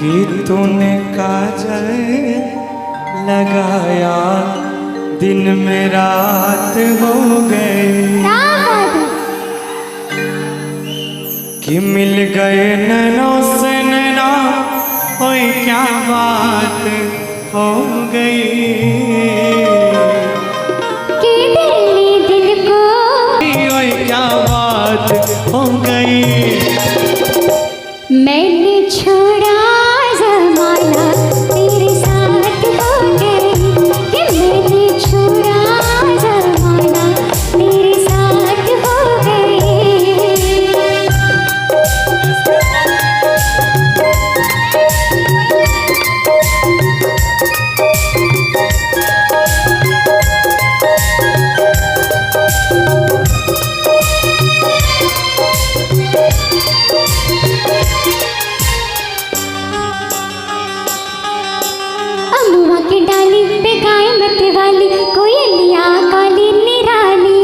कि तूने काजल लगाया दिन में रात हो गई, कि मिल गए नैनों से नैना, कोई क्या बात हो गई, कि दिल को कोई क्या बात हो गई। मैंने छोड़ा ज़माना तेरे साथ हो गई, कि मैंने छोड़ा ज़माना तेरे साथ हो गई। अम्मा की डाली पे गाय मत वाली कोयलिया काली निराली,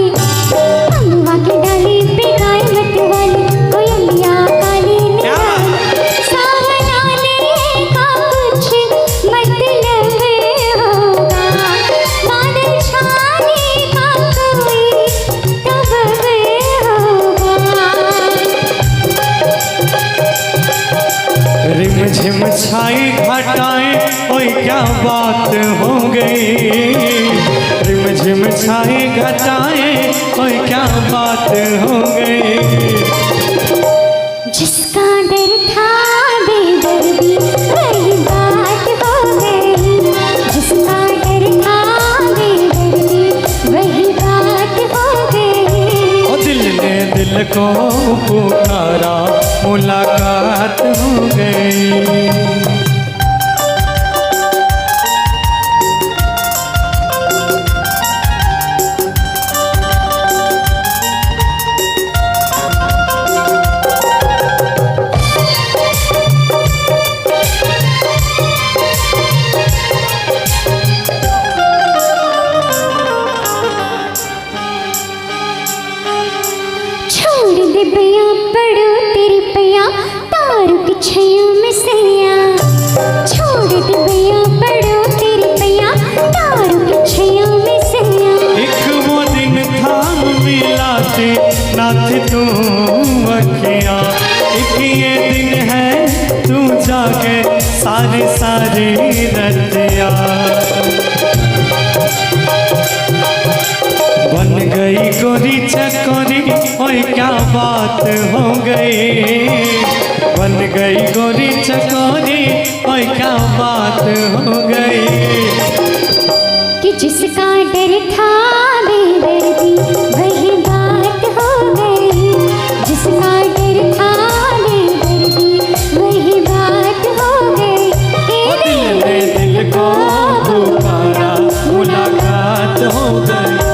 अम्मा की डाली पे गाय मत वाली कोयलिया काली निराली। सावनाले का कुछ मतलब होगा, बादल छाने का कोई सबब होगा। रिम झिम छाई घटाएं, कोई क्या बात हो गई, रिम झिम छाई घटाएं, कोई क्या बात हो गई। जिसका डर था बेदर्दी वही बात हो गई, जिसका डर था बेदर्दी वही बात हो गई। ओ दिल ने दिल को पुकारा, मुलाकात हो गई। छोड़ दे भैया पड़ो तेरी पैया तारू की छैयों में सैया, छोड़ दे भैया पड़ो तेरी पैया तारू की छैयों में सैया। एक वो दिन था मिलाते ना थे तू अखियाँ, एक ये दिन है तू जाके सारी सारी रतिया। बन गई गोरी चकोरी, ओए क्या बात हो गई, बन गई गोरी चकोरी, ओए क्या बात हो गई। कि जिसका डर था बेदर्दी वही बात हो गई, जिसका डर था बेदर्दी वही बात हो गई। दिल ने दिल को पुकारा, मुलाकात हो गई।